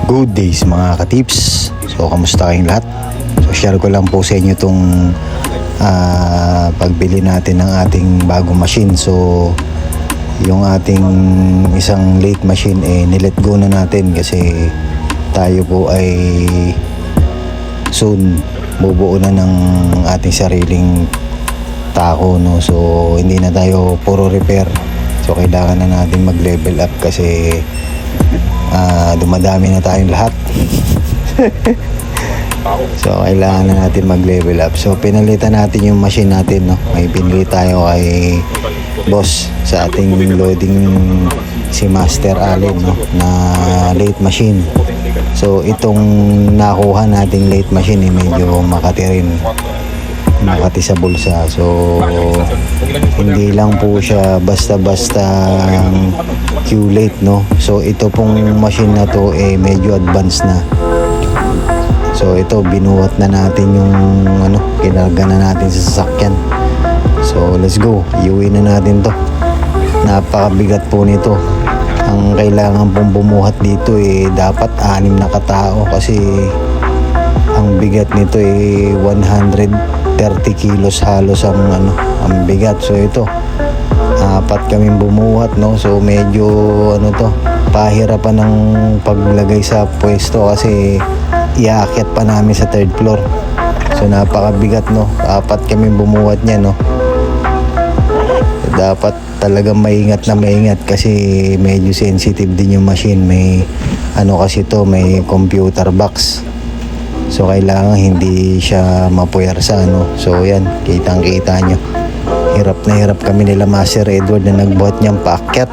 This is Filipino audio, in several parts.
Good days mga katips. So kamusta kayong lahat? So share ko lang po sa inyo itong pagbili natin ng ating bagong machine. So yung ating isang late machine nilet go na natin kasi tayo po ay soon bubuo na ng ating sariling tako, no? So hindi na tayo puro repair. So kailangan na natin mag level up kasi dumadami na tayong lahat. So kailangan na natin mag level up. So pinalitan natin yung machine natin, no? May pinili tayo kay boss sa ating loading, si Master Allen, no? Na late machine. So itong nakuha nating late machine medyo makati sa bulsa. So hindi lang po siya basta-basta Q-late, no? So ito pong machine na to medyo advanced na. So ito binuhat na natin yung kinarga na natin sa sasakyan. So let's go, iuwi na natin to. Napakabigat po nito. Ang kailangan pong bumuhat dito dapat 6 na katao kasi ang bigat nito 130 kilos halos ang bigat. So ito 4 kaming bumuhat, no? So medyo pahirapan ng paglagay sa pwesto kasi iaakyat pa namin sa 3rd floor. So napakabigat, no? 4 kaming bumuhat niya, no? Dapat talagang maingat kasi medyo sensitive din yung machine. May kasi to, may computer box. So kailangan hindi siya mapuyarsa, no? So yan, kitang-kita nyo. Hirap na hirap kami nila Master Edward na nagbuhat niyang paakyat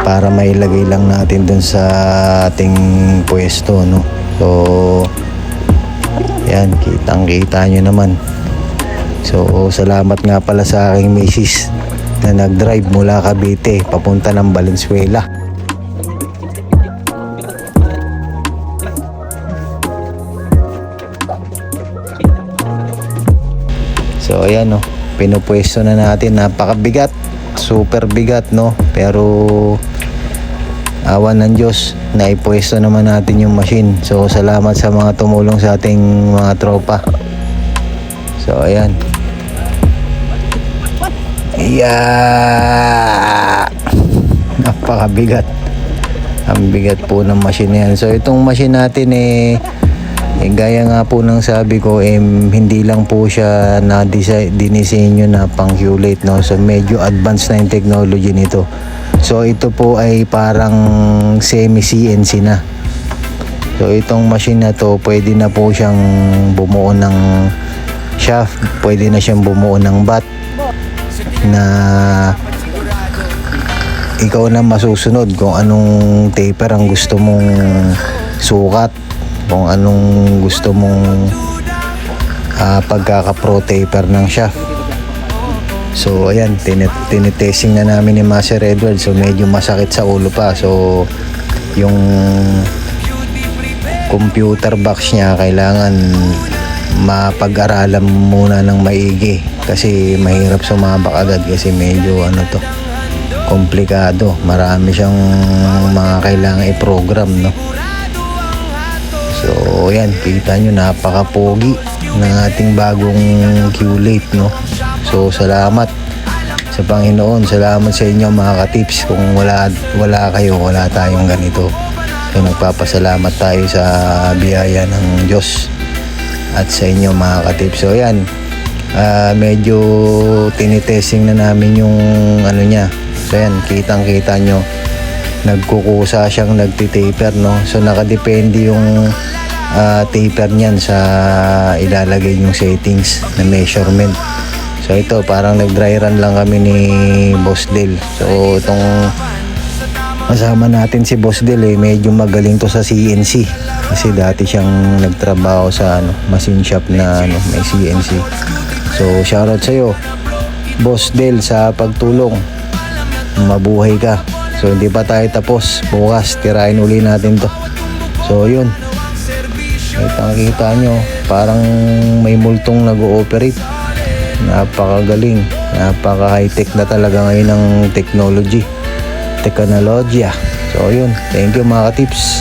para mailagay lang natin dun sa ating pwesto, no? So yan, kitang-kita nyo naman. So salamat nga pala sa aking misis na nag-drive mula Cavite papunta ng Valenzuela. So ayan, no, pinupwesto na natin. Napakabigat, super bigat, no? Pero awan ng Diyos, naipwesto naman natin yung machine. So salamat sa mga tumulong sa ating mga tropa. So ayan. Napakabigat. Ang bigat po ng machine yan. So itong machine natin gaya nga po ng sabi ko, hindi lang po siya dinisenyo na pang Q-late, no? So medyo advanced na yung technology nito. So ito po ay parang semi-CNC na. So itong machine na to, pwede na po siyang bumuo ng shaft, pwede na siyang bumuo ng bat na ikaw na masusunod kung anong taper ang gusto mong sukat, kung anong gusto mong pagkaka-pro taper ng shaft. So ayan, tinitesting na namin ni Master Edward. So medyo masakit sa ulo pa. So yung computer box niya kailangan mapag-aralan muna ng maigi kasi mahirap sumabak agad kasi medyo komplikado. Marami siyang mga kailangan i-program, no? So yan, kita nyo, napaka-pogi ng ating bagong Q-late, no? So salamat sa Panginoon, salamat sa inyo mga katips. Kung wala kayo, wala tayong ganito. So nagpapasalamat tayo sa biyaya ng Diyos at sa inyo mga katips. So yan, medyo tinitesting na namin yung niya. So yan, kitang-kita nyo, nagkukusa siyang nagtitaper, no? So nakadepende yung taper niyan sa ilalagay yung settings na measurement. So ito, parang nag-dry run lang kami ni Boss Del. So itong kasama natin si Boss Del medyo magaling to sa CNC kasi dati siyang nagtrabaho sa machine shop na may CNC. So shoutout sa iyo Boss Del sa pagtulong. Mabuhay ka. So hindi pa tayo tapos, bukas tirahin uli natin to. So yun, kita nyo, parang may multong nag-ooperate. Napakagaling, napaka high tech na talaga ngayon ng technology. So yun, thank you mga katips.